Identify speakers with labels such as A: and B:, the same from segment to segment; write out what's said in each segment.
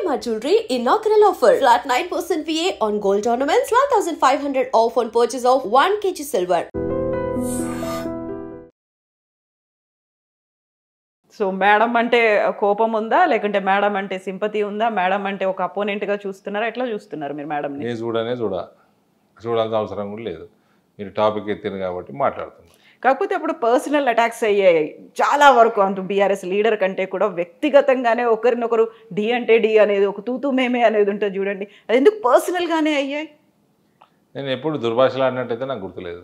A: Shalimar Jewelry inaugural offer. Flat 9% VA on gold ornaments, 12,500 off on purchase of 1 kg silver.
B: So madam అంటే కోపం ఉందా, లేకుంటే madam అంటే sympathy ఉందా, madam అంటే ఒక అపోనెంట్గా చూస్తున్నారా, ఎట్లా చూస్తున్నారు మీరు మేడంని?
C: నేను చూడాల్సిన అవసరం కూడా లేదు. మీరు టాపిక్ ఎత్తిన కాబట్టి మాట్లాడుతున్నారు.
B: కాకపోతే అప్పుడు పర్సనల్ అటాక్స్ అయ్యాయి చాలా వరకు. అంటూ బీఆర్ఎస్ లీడర్ కంటే కూడా వ్యక్తిగతంగానే ఒకరినొకరు డి అంటే డి అనేది, ఒక తూతూ మేమే అనేది ఉంటుంది చూడండి, అది ఎందుకు పర్సనల్గానే అయ్యాయి?
C: నేను ఎప్పుడు దుర్భాషలు ఆడినట్టయితే నాకు గుర్తులేదు.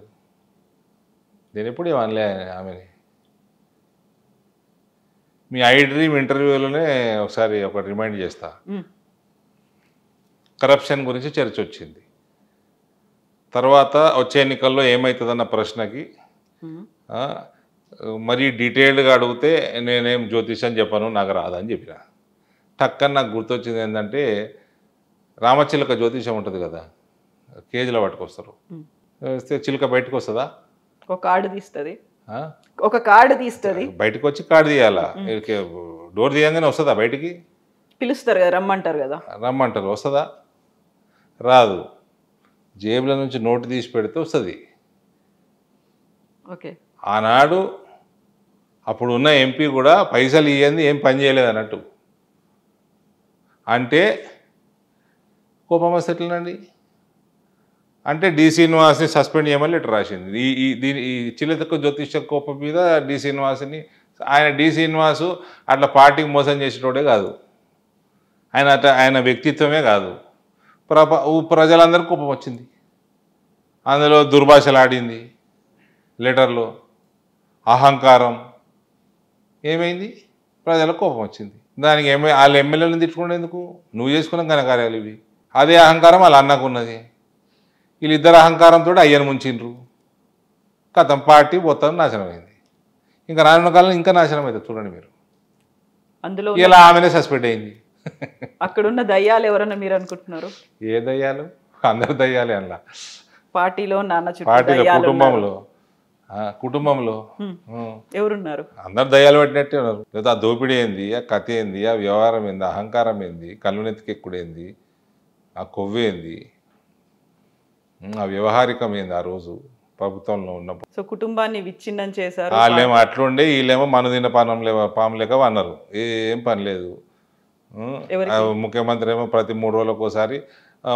C: నేను ఎప్పుడు ఏమనలే ఆమెని. మీ ఐ డ్రీమ్ ఇంటర్వ్యూలోనే ఒకసారి ఒకటి రిమైండ్ చేస్తా. కరప్షన్ గురించి చర్చ వచ్చింది. తర్వాత వచ్చే ఎన్నికల్లో ఏమవుతుందన్న ప్రశ్నకి మరీ డీటెయిల్డ్గా అడిగితే నేనేం జ్యోతిషం చెప్పను, నాకు రాదని చెప్పిన. టక్కని నాకు గుర్తొచ్చింది ఏంటంటే, రామచిలక జ్యోతిషం ఉంటుంది కదా, కేజీలో పట్టుకొస్తారు. వస్తే చిలుక బయటకు వస్తుందా?
B: ఒక కార్డు తీస్తుంది, ఒక కార్డు తీస్తుంది,
C: బయటకు వచ్చి కార్డు తీయాలా? డోర్ తీయంగానే వస్తుందా బయటికి?
B: పిలుస్తారు కదా, రమ్మంటారు కదా.
C: రమ్మంటారు, వస్తుందా? రాదు. జేబుల నుంచి నోటు తీసి పెడితే వస్తుంది.
B: ఓకే.
C: ఆనాడు అప్పుడు ఉన్న ఎంపీ కూడా పైసలు ఇవ్వండి ఏం పని చేయలేదు అన్నట్టు అంటే కోపం వస్తే ఎట్లనండి? అంటే డి శ్రీనివాస్ని సస్పెండ్ చేయమని లెటర్ రాసింది. ఈ చిలతక్క జ్యోతిష కోపం మీద డి శ్రీనివాస్ని. డి శ్రీనివాసు అట్లా పార్టీకి మోసం చేసేటోడే కాదు, ఆయన వ్యక్తిత్వమే కాదు. ప్రజలందరికీ కోపం వచ్చింది. అందులో దుర్భాషలు ఆడింది, లెటర్లో అహంకారం. ఏమైంది? ప్రజలకు కోపం వచ్చింది. దానికి వాళ్ళ ఎమ్మెల్యేలను తిట్టుకునేందుకు? నువ్వు చేసుకున్న ఘనకార్యాలు ఇవి. అదే అహంకారం వాళ్ళ అన్నకు ఉన్నది. వీళ్ళిద్దరు అహంకారంతో అయ్యను ముంచిండ్రు. కథం పార్టీ మొత్తం నాశనమైంది. ఇంకా రానున్న కాలంలో ఇంకా నాశనం అవుతుంది చూడండి మీరు. అందులో ఇలా ఆమెనే సస్పెండ్ అయింది.
B: అక్కడున్న దయ్యాలు ఎవరన్నా మీరు అనుకుంటున్నారు?
C: ఏ దయ్యాలు? అందరు దయ్యాలే అలా.
B: పార్టీలో
C: కుటుంబంలో
B: ఎవరున్నారు?
C: అందరు దయ్యాలు పట్టినట్టే ఉన్నారు. లేదా ఆ దోపిడీ ఏంది, ఆ కథ ఏంది, ఆ వ్యవహారం ఏంది, అహంకారం ఏంది, కళ్ళునెత్తికెక్కుడేంది, ఆ కొవ్వేంది, ఆ వ్యవహారికం ఏంది ఆ రోజు ప్రభుత్వంలో ఉన్నప్పుడు.
B: సో కుటుంబాన్ని విచ్ఛిన్నం చేశారు.
C: వాళ్ళేమో అట్లుండే, వీళ్ళేమో మనదిన పాము లేక అన్నారు. ఏం పని లేదు. ముఖ్యమంత్రి ఏమో ప్రతి 3 రోజులకు ఒకసారి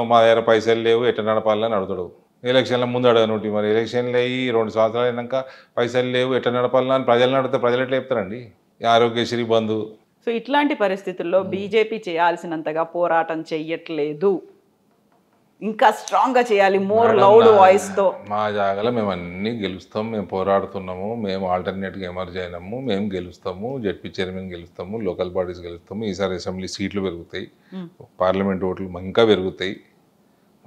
C: మా దగ్గర పైసలు లేవు ఎట్లా నడపాలని అడుగుతాడు. ఎలక్షన్ల ముందు అడగనుంటి. మరి ఎలక్షన్లు అయ్యి 2 సంవత్సరాలు అయినాక పైసలు లేవు ఎట్లా నడపాలని అని ప్రజలను అడిగితే ప్రజలు ఎట్లా చెప్తారండి? ఆరోగ్యశ్రీ బంధు.
B: సో ఇట్లాంటి పరిస్థితుల్లో బీజేపీ చేయాల్సినంతగా పోరాటం చెయ్యట్లేదు, ఇంకా స్ట్రాంగ్గా చేయాలి, మోర్ లౌడ్ వాయిస్తో.
C: మా జాగాలో మేము అన్నీ గెలుస్తాం, మేము పోరాడుతున్నాము, మేము ఆల్టర్నేట్గా ఎమర్జ్ అయినాము, మేము గెలుస్తాము, జడ్పీ చైర్మన్ గెలుస్తాము, లోకల్ బాడీస్ గెలుస్తాము, ఈసారి అసెంబ్లీ సీట్లు పెరుగుతాయి, పార్లమెంట్ ఓట్లు ఇంకా పెరుగుతాయి.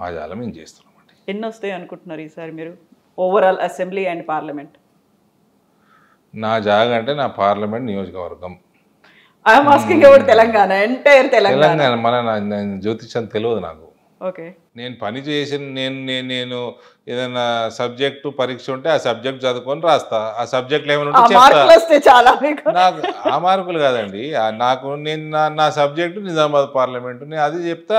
C: మా జాగా మేము చేస్తున్నాం.
B: ఎన్ని వస్తాయి అనుకుంటున్నారు ఈసారి మీరు ఓవరాల్ అసెంబ్లీ అండ్ పార్లమెంట్?
C: నా జాగా అంటే నా పార్లమెంట్ నియోజకవర్గం.
B: I'm asking about Telangana, entire Telangana.
C: మన జ్యోతిషం తెలియదు నాకు.
B: ఓకే.
C: నేను పని చేసిన నేను ఏదైనా సబ్జెక్టు పరీక్ష ఉంటే ఆ సబ్జెక్ట్ చదువుకొని రాస్తా. ఆ సబ్జెక్ట్లో ఏమైనా నాకు ఆ మార్కులు కాదండి, నాకు నేను నా సబ్జెక్టు నిజామాబాద్ పార్లమెంటు, నేను అది చెప్తా.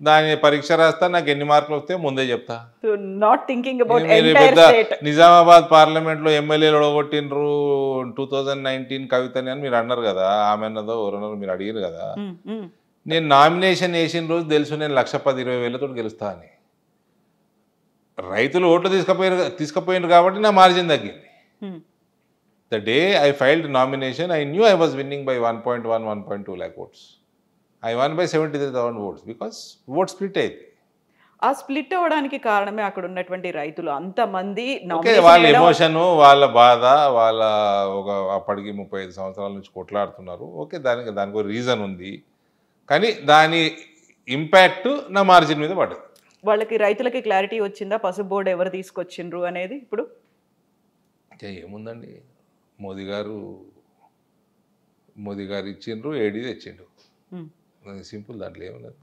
C: దాని పరీక్ష రాస్తా, నాకు ఎన్ని మార్కులు వస్తే ముందే చెప్తా. నిజామాబాద్ పార్లమెంట్లో ఎమ్మెల్యేలు ఒడగొట్టినరు 2019 కవితని అని మీరు అన్నారు కదా, ఆమె అన్నదో ఎవరన్నారు మీరు అడిగారు కదా. నేను నామినేషన్ వేసిన రోజు తెలుసు నేను 1,10,20,000తో గెలుస్తా అని. రైతులు ఓట్లు తీసుకుపోయినారు కాబట్టి నా మార్జిన్ తగ్గింది. The day I filed nomination I knew I was winning by 1.1-1.2 lakh votes. I won by 73,000 votes because vote split అయింది.
B: ఆ స్ప్లిట్ అవ్వడానికి కారణమే అక్కడ ఉన్నటువంటి రైతులు అంతమంది.
C: వాళ్ళ ఎమోషన్, వాళ్ళ బాధ, వాళ్ళ అప్పటికి 35 సంవత్సరాల నుంచి కొట్లాడుతున్నారు. ఓకే, దానికి ఒక రీజన్ ఉంది, కానీ దాని ఇంపాక్ట్ నా మార్జిన్ మీద పడ్డది.
B: వాళ్ళకి రైతులకి క్లారిటీ వచ్చిందా పసుపు బోర్డు ఎవరు తీసుకొచ్చిండ్రు అనేది? ఇప్పుడు
C: ఏముందండి, మోదీ గారు ఇచ్చిండ్రు, ఏడీ తెచ్చిండ్రు, సింపుల్. దాంట్లో ఏమున్నది?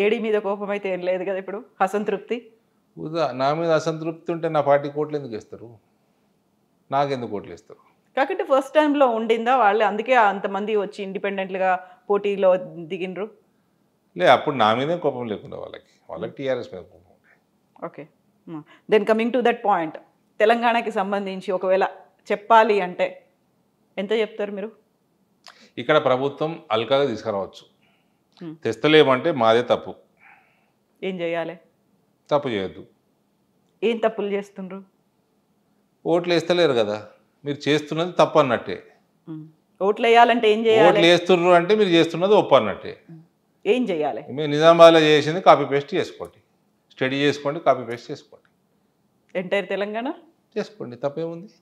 B: ఏడీ మీద కోపం అయితే ఏం లేదు కదా. ఇప్పుడు అసంతృప్తి,
C: నా మీద అసంతృప్తి ఉంటే నా పార్టీ కోట్లు ఎందుకు వేస్తారు? నాకెందుకు కోట్లు వేస్తారు?
B: కాకపోతే ఫస్ట్ టైంలో ఉండిందా వాళ్ళే, అందుకే అంతమంది వచ్చి ఇండిపెండెంట్గా పోటీలో దిగినరు.
C: అప్పుడు నా మీదే కోపం లేకుండా వాళ్ళకి టీఆర్ఎస్ మీద కోపం.
B: Okay, then coming to that point, తెలంగాణకి సంబంధించి ఒకవేళ చెప్పాలి అంటే ఎంత చెప్తారు మీరు?
C: ఇక్కడ ప్రభుత్వం అల్కాగా తీసుకురావచ్చు, తెస్తలేమంటే మాదే తప్పు.
B: ఏం చేయాలి?
C: తప్పు చేయొద్దు.
B: ఏం తప్పులు చేస్తుండ్రు?
C: ఓట్లు వేస్తలేరు కదా, మీరు చేస్తున్నది తప్పు అన్నట్టే.
B: ఓట్లు వేయాలంటే ఏం చేయాలి?
C: ఓట్లు వేస్తున్నారు అంటే మీరు చేస్తున్నది ఒప్పు అన్నట్టే.
B: ఏం చేయాలి?
C: మీరు నిజామాబాద్లో చేసింది కాపీ పేస్ట్ చేసుకోండి, స్టడీ చేసుకోండి, కాపీ పేస్ట్ చేసుకోండి,
B: ఎంటైర్ తెలంగాణ
C: చేసుకోండి, తప్పేముంది?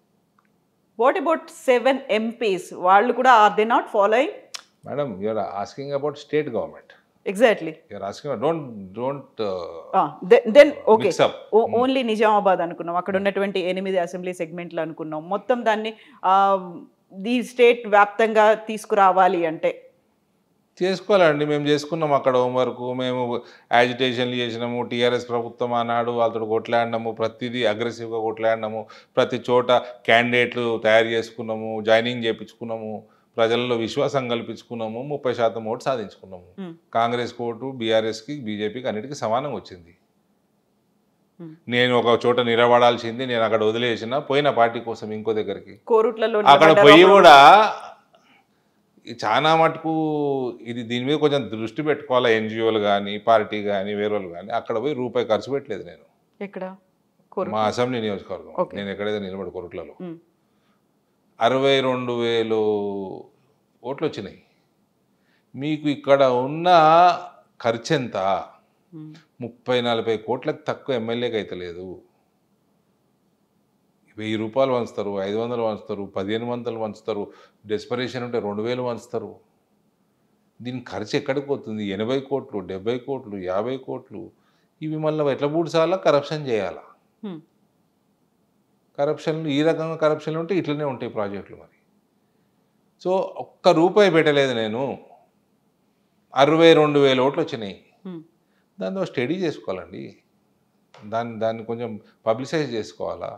B: What about 7 MPs? వాళ్ళు కూడా are they not following?
C: Madam, you're asking about state government.
B: Exactly.
C: You're asking don't
B: then okay, only Nizamabad అనుకున్నాం, అక్కడ ఉన్నటువంటి 8 అసెంబ్లీ సెగ్మెంట్లు అనుకున్నాం, మొత్తం దాన్ని ది స్టేట్ వ్యాప్తంగా తీసుకురావాలి అంటే
C: చేసుకోవాలండి. మేము చేసుకున్నాం అక్కడ హోంవర్క్, మేము యాజిటేషన్లు చేసినాము, టీఆర్ఎస్ ప్రభుత్వం ఆనాడు వాళ్ళతో కొట్లాడినాము, ప్రతిదీ అగ్రెసివ్గా కొట్లాడినాము, ప్రతి చోట క్యాండిడేట్లు తయారు చేసుకున్నాము, జాయినింగ్ చేయించుకున్నాము, ప్రజల్లో విశ్వాసం కల్పించుకున్నాము, 30% ఓటు సాధించుకున్నాము. కాంగ్రెస్ ఓటు బీఆర్ఎస్కి బీజేపీకి అన్నిటికీ సమానంగా వచ్చింది. నేను ఒక చోట నిలబడాల్సింది, నేను అక్కడ వదిలేసిన పోయిన పార్టీ కోసం ఇంకో దగ్గరికి, అక్కడ పోయి కూడా చాలా మటుకు ఇది దీని మీద కొంచెం దృష్టి పెట్టుకోవాలా. ఎన్జిఓలు కానీ పార్టీ కానీ వేరే వాళ్ళు కానీ అక్కడ పోయి రూపాయి ఖర్చు పెట్టలేదు నేను.
B: ఎక్కడ?
C: మా అసెంబ్లీ నియోజకవర్గం, నేను ఎక్కడైతే నిలబడి కొరుట్లలో 62,000 ఓట్లు వచ్చినాయి. మీకు ఇక్కడ ఉన్న ఖర్చు ఎంత? 30-40 కోట్లకు తక్కువ ఎమ్మెల్యేకి అయితే లేదు. 1000 రూపాయలు వంచుతారు, 500 వంచుతారు, 1500 వంచుతారు, డెస్పరేషన్ ఉంటే 2000 వంచుతారు. దీని ఖర్చు ఎక్కడికి పోతుంది? 80 కోట్లు, 70 కోట్లు, 50 కోట్లు. ఇవి మళ్ళీ ఎట్లా పూడ్చాలా? కరప్షన్ చేయాలా? కరప్షన్లు ఈ రకంగా కరప్షన్లు ఉంటే ఇట్లనే ఉంటాయి ప్రాజెక్టులు. మరి సో ఒక్క రూపాయి పెట్టలేదు నేను, 62,000 ఓట్లు వచ్చినాయి. దాంతో స్టడీ చేసుకోవాలండి, దాన్ని కొంచెం పబ్లిసైజ్ చేసుకోవాలా.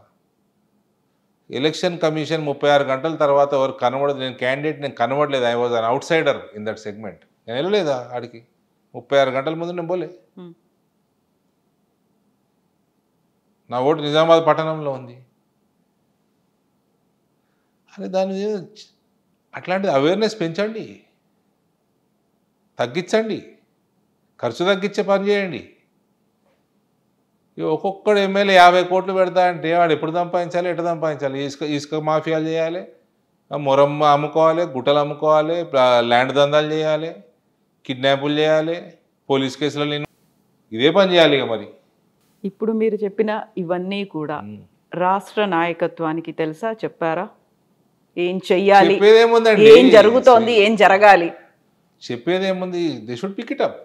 C: ఎలక్షన్ కమిషన్ 36 గంటల తర్వాత ఎవరు కనబడదు. నేను క్యాండిడేట్, నేను కనబడలేదు. I was an out cider in that segment. నేను వెళ్ళలేదా ఆడికి? 36 గంటల ముందు నేను పోలే. నా ఓటు నిజామాబాద్ పట్టణంలో ఉంది. అని దాని అట్లాంటి అవేర్నెస్ పెంచండి, తగ్గించండి, ఖర్చు తగ్గించే పని చేయండి. ఒక్కొక్కడు ఎమ్మెల్యే 50 కోట్లు పెడతా అంటే వాడు ఎప్పుడు సంపాదించాలి, ఎట్లా సంపాదించాలి? ఇసుక మాఫియాలు చేయాలి, మొరమ్మ అమ్ముకోవాలి, గుట్టలు అమ్ముకోవాలి, ల్యాండ్ దందాలు చేయాలి, కిడ్నాపులు చేయాలి, పోలీస్ కేసులు, ఇదే పని చేయాలి ఇక. మరి
B: ఇప్పుడు మీరు చెప్పిన ఇవన్నీ కూడా రాష్ట్ర నాయకత్వానికి తెలుసా? చెప్పారా? ఏం చెయ్యాలి, ఏం జరుగుతోంది, ఏం జరగాలి?
C: చెప్పేదేముంది? They should pick it up.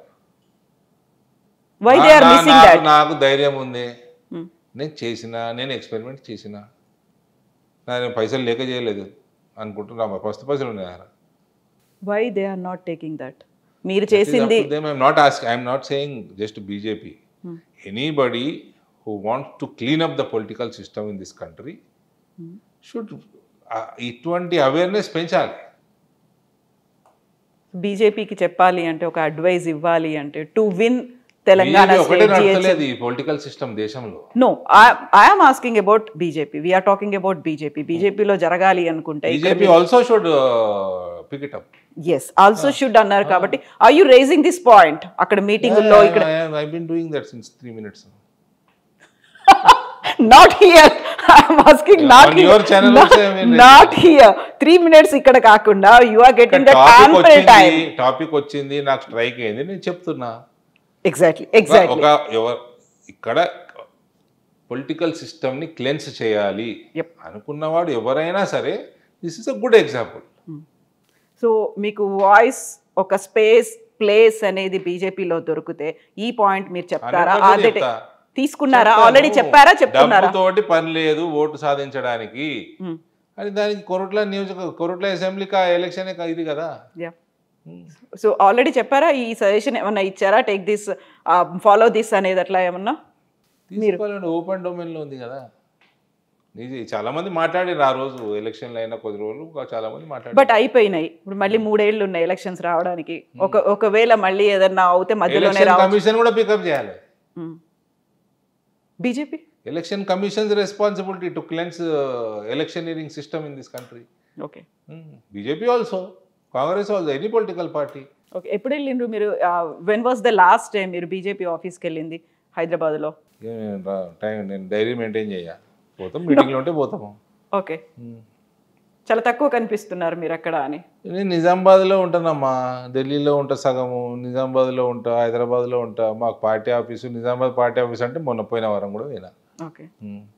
B: Why they are missing that?
C: నాకు ధైర్యం ఉంది, నేను చేసిన, నేను ఎక్స్పెరిమెంట్ చేసిన, నేను పైసలు లేక చేయలేదు అనుకుంటున్నా. ఫస్ట్ పైసలు ఉన్నాయి.
B: Why they are not taking that? మీరు చేసింది
C: I'm not saying just BJP. Anybody who wants to clean up the political system in this country should ఇటువంటి అవేర్నెస్ పెంచాలి.
B: బీజేపీకి చెప్పాలి అంటే, ఒక అడ్వైజ్ ఇవ్వాలి అంటే, to win Telangana
C: political system దేశంలో.
B: No, I'm asking about BJP. We are talking about BJP. బీజేపీలో జరగాలి అనుకుంటే
C: BJP also should pick it up.
B: Yes, also should అన్నారు కాబట్టి are you raising this point అక్కడ మీటింగ్ లో? ఇక్కడ
C: I been doing that since 3 minutes.
B: Not here. I'm asking not here. Your channel not here. 3 minutes ఇక్కడ కాకుండా you are getting the ample time.
C: Topic వచ్చింది, నాకు strike అయింది, నేను చెప్తున్నా.
B: ఎగ్జాక్ట్లీ.
C: ఇక్కడ పొలిటికల్ సిస్టమ్ ని క్లెన్స్ చేయాలి అనుకున్నవాడు ఎవరైనా సరే, this is a good example.
B: So మీకు వాయిస్, ఒక స్పేస్, ప్లేస్ అనేది బీజేపీలో దొరికితే ఈ పాయింట్ మీరు చెప్తారా? తీసుకున్నారా? ఆల్రెడీ చెప్పారా? చెప్తున్నారా?
C: తోటి పని లేదు ఓటు సాధించడానికి అని. దానికి కొరుట్ల అసెంబ్లీ ఎలక్షన్ ఇది కదా.
B: సో ఆల్రెడీ చెప్పారా? ఈ సజెషన్ ఏమన్నా ఇచ్చారా? టేక్ దిస్, ఫాలో దిస్ అనేది అట్లా ఏమన్నా?
C: తీసుకోవాలండి. ఓపెన్ డొమైన్ లో ఉంది కదా. చాలా మంది మాట్లాడారు ఆ రోజు ఎలక్షన్లు అయినా కొద్ది రోజులు చాలా మంది మాట్లాడారు.
B: బట్ అయిపోయినాయి. ఇప్పుడు మళ్ళీ 3 ఏళ్ళు ఉన్నాయి ఎలక్షన్స్ రావడానికి. ఒకవేళ మళ్ళీ ఏదన్నా అవుతే మధ్యలోనే
C: కమిషన్ కూడా పికప్ చేయాలి.
B: BJP
C: election commission's responsibility to cleanse electioneering system in this country.
B: Okay.
C: BJP also, Congress also, any political party.
B: Okay. ఎప్పుడు వెళ్ళిండ్రు మీరు? When was the last time మీరు బీజేపీ ఆఫీస్కి వెళ్ళింది హైదరాబాద్లో?
C: నేను డైరీ మెయింటైన్ చేయాలి, పోతాం, మీటింగ్లో ఉంటే పోతాము.
B: ఓకే. చాలా తక్కువ కనిపిస్తున్నారు మీరు అక్కడ అని.
C: నేను నిజామాబాద్లో ఉంటానమ్మా, ఢిల్లీలో ఉంటా సగము, నిజామాబాద్లో ఉంటా, హైదరాబాద్లో ఉంటా. మాకు party office Nizamabad party office అంటే మొన్న పోయిన వారం కూడా పోయినా.
B: ఓకే.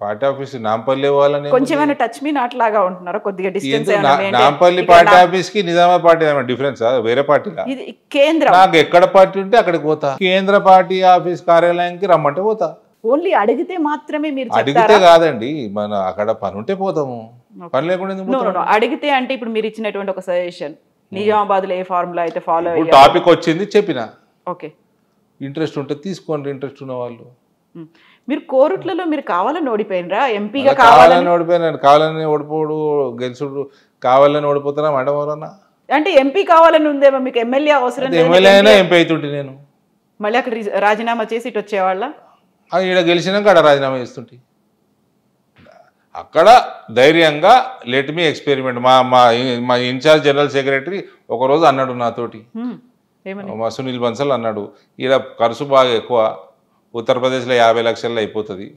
C: పార్టీ ఆఫీస్ నాంపల్లి వాళ్ళని
B: కొంచెం టచ్ మీ నాట్ లాగా ఉంటున్నారా? కొద్దిగా డిస్టెన్స్.
C: నాంపల్లి పార్టీ ఆఫీస్ కి నిజామాబాద్ పార్టీ డిఫరెన్స్ వేరే పార్టీ?
B: ఇది కేంద్రం.
C: నాకు ఎక్కడ పార్టీ ఉంటే అక్కడికి పోతా. కేంద్ర పార్టీ ఆఫీస్ కార్యాలయానికి రమ్మంటే పోతా.
B: ఓన్లీ అడిగితే మాత్రమే మీరు
C: అడిగితే కాదండి, మన అక్కడ పని ఉంటే పోతాము, పని లేకుండా
B: అడిగితే. అంటే ఇప్పుడు మీరు ఇచ్చినటువంటి ఒక సజెషన్, నిజామాబాద్ లో ఏ ఫార్ములా అయితే ఫాలో అయ్యారు,
C: టాపిక్ వచ్చింది చెప్పిన.
B: ఓకే.
C: ఇంట్రెస్ట్ ఉంటే తీసుకోండి, ఇంట్రెస్ట్ ఉన్న వాళ్ళు.
B: మీరు కోరుట్లలో మీరు కావాలని ఓడిపోయినరా? ఎంపీగా
C: కావాలని ఓడిపోయినాను. కావాలని ఓడిపోడు, గెలుచుడు, కావాలని ఓడిపోతారా మేడం ఎవరన్నా?
B: అంటే ఎంపీ కావాలని ఉందేమో మీకు? ఎమ్మెల్యే అవసరం?
C: ఎమ్మెల్యే అయినా ఎంపీ అవుతుంటే నేను
B: మళ్ళీ అక్కడ రాజీనామా చేసి ఇటు వచ్చేవాళ్ళ?
C: ఈడ గెలిచినాక అక్కడ రాజీనామా చేస్తుంటే అక్కడ ధైర్యంగా లెట్ మీ ఎక్స్పెరిమెంట్. మా ఇన్ఛార్జ్ జనరల్ సెక్రటరీ ఒకరోజు అన్నాడు నాతోటి, మా సునీల్ బన్సల్ అన్నాడు, ఈడ ఖర్చు బాగా ఎక్కువ, ఉత్తరప్రదేశ్లో 50 లక్షల్లో అయిపోతుంది,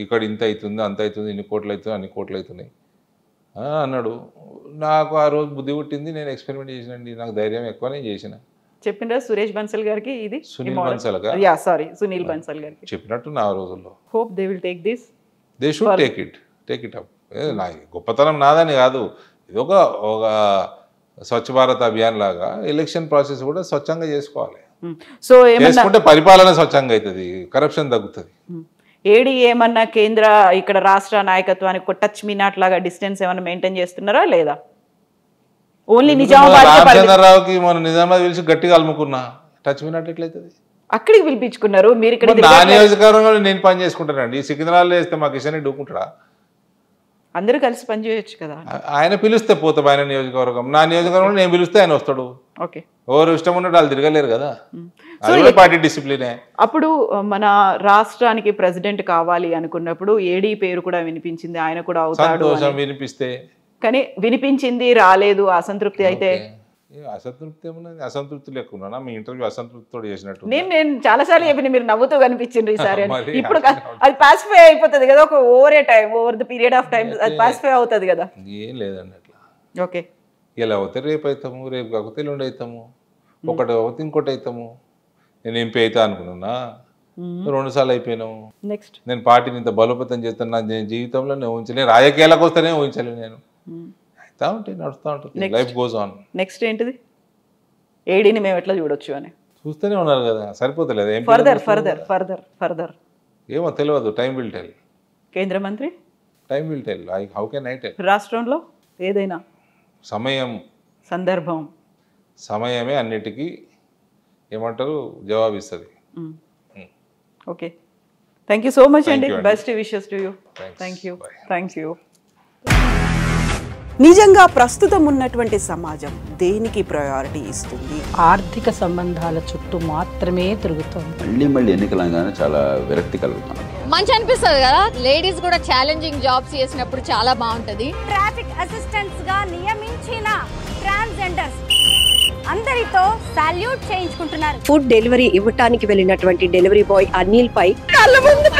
C: ఇక్కడ ఇంత అవుతుంది, అంత అవుతుంది, ఇన్ని కోట్లు అవుతుంది, అన్ని కోట్లు అవుతున్నాయి అన్నాడు. నాకు ఆ రోజు బుద్ధి పుట్టింది, నేను ఎక్స్పెరిమెంట్ చేసినండి. నాకు ధైర్యం ఎక్కువ, నేను చేసిన.
B: చెప్పిండ్రా సురేష్ బన్సల్ గారికి ఇది?
C: సునీల్ బన్సల్
B: సునీల్ బన్సల్ గారికి
C: చెప్పినట్టు నా రోజుల్లో.
B: Hope they will take this.
C: They should take it up. నా గొప్పతనం నాదని కాదు, ఇది ఒక స్వచ్ఛ భారత్ అభియాన్ లాగా ఎలక్షన్ ప్రాసెస్ కూడా స్వచ్ఛంగా చేసుకోవాలి.
B: సో
C: చేసుకుంటే పరిపాలన స్వచ్ఛంగా అవుతుంది, కరప్షన్ తగ్గుతుంది.
B: ఏడి ఏమన్నా కేంద్ర ఇక్కడ రాష్ట్ర నాయకత్వానికి టచ్ మీ నాట్ లాగా డిస్టెన్స్ ఏమన్నా మెయింటైన్ చేస్తున్నారా లేదా? ఓన్లీ నిజామాబాద్.
C: రామచంద్రరావుకి మన నిజామాబాద్ పిలిచి గట్టిగా అలుముకున్నా, టచ్ మీ నాట్ ఎట్లయితుంది?
B: అక్కడికి పిలిపించుకున్నారు మీరు. ఇక్కడ
C: నా నియోజకవర్గంలో నేను పని చేసుకుంటానండి. సికింద్రాబాద్లో వేస్తే మా కిషన్ రెడ్డి ఊకుంటాడా?
B: అందరూ కలిసి పని చేయొచ్చు కదా.
C: ఆయన పిలిస్తే పోతాం, ఆయన నియోజకవర్గం. నా నియోజకవర్గంలో నేను పిలిస్తే ఆయన వస్తాడు.
B: ఓకే.
C: ఎవరు ఇష్టం ఉన్నట్టు వాళ్ళు తిరగలేరు కదా, పార్టీ డిసిప్లినే.
B: అప్పుడు మన రాష్ట్రానికి ప్రెసిడెంట్ కావాలి అనుకున్నప్పుడు ఏడీ పేరు కూడా వినిపించింది, ఆయన కూడా అవుతాడు
C: వినిపిస్తే.
B: కానీ వినిపించింది, రాలేదు, అసంతృప్తి. అయితే
C: అసంతృప్తి ఏమన్నా? అసంతృప్తి లేకున్నా మీ ఇంటర్వ్యూ అసంతృప్తితో చేసినట్టు
B: నేను చాలాసార్లు చెప్పిన, మీరు నవ్వుతూ కనిపించింది ఈసారి. ఇప్పుడు అది పాసిఫై అయిపోతుంది కదా, ఒక over the period of time అది పాసిఫై అవుతుంది కదా.
C: ఏం లేదండి అట్లా.
B: ఓకే.
C: ఇలా అవుతే రేపు అవుతాము, రేపు కాకపోతే ఎల్లుండి అవుతాము, ఒకటి అవుతే ఇంకోటి అవుతాము. నేను ఎంపీ అవుతా అనుకున్నా, 2 సార్లు అయిపోయినాము.
B: నెక్స్ట్
C: నేను పార్టీని ఇంత బలోపేతం చేస్తాను నా జీవితంలో నేను ఊహించలేను, రాజకీయాలకు వస్తేనే ఊహించలేను. నేను అవుతా ఉంటే నడుస్తూ ఉంటుంది, లైఫ్ గోస్ ఆన్.
B: నెక్స్ట్ ఏంటిది? ఏడీని మేము ఎట్లా చూడొచ్చు అని
C: చూస్తూనే ఉన్నారు కదా, సరిపోతలేదు.
B: ఫర్దర్
C: ఏమో తెలియదు, టైం విల్ టెల్.
B: కేంద్ర మంత్రి
C: time will tell. How can I tell?
B: రాష్ట్రంలో ఏదైనా
C: సమయం,
B: సందర్భం,
C: సమయమే అన్నిటికీ ఏమంటారు జవాబిస్తుంది.
B: Okay. Thank you so much అండి. Best wishes to you. Thank you.
D: నిజంగా ప్రస్తుతం ఉన్నటువంటి సమాజం దేనికి ప్రయారిటీ ఇస్తుంది?
E: ఆర్థిక సంబంధాల చుట్టూ మాత్రమే తిరుగుతుంది.
F: మళ్ళీ ఎన్నికలంగానే చాలా విరక్తి కలుగుతాం.
G: మంచి అనిపిస్తుంది కదా, లేడీస్ కూడా ఛాలెంజింగ్ జాబ్స్ చేసినప్పుడు చాలా బాగుంటది.
H: ట్రాఫిక్ అసిస్టెంట్స్ గా నియమించిన ట్రాన్స్జెండర్స్ అందరితో సాల్యూట్ చేయించుకుంటున్నారు.
A: ఫుడ్ డెలివరీ ఇవ్వటానికి వెళ్ళినటువంటి డెలివరీ బాయ్ అనిల్ పై కళ్ళ ముందు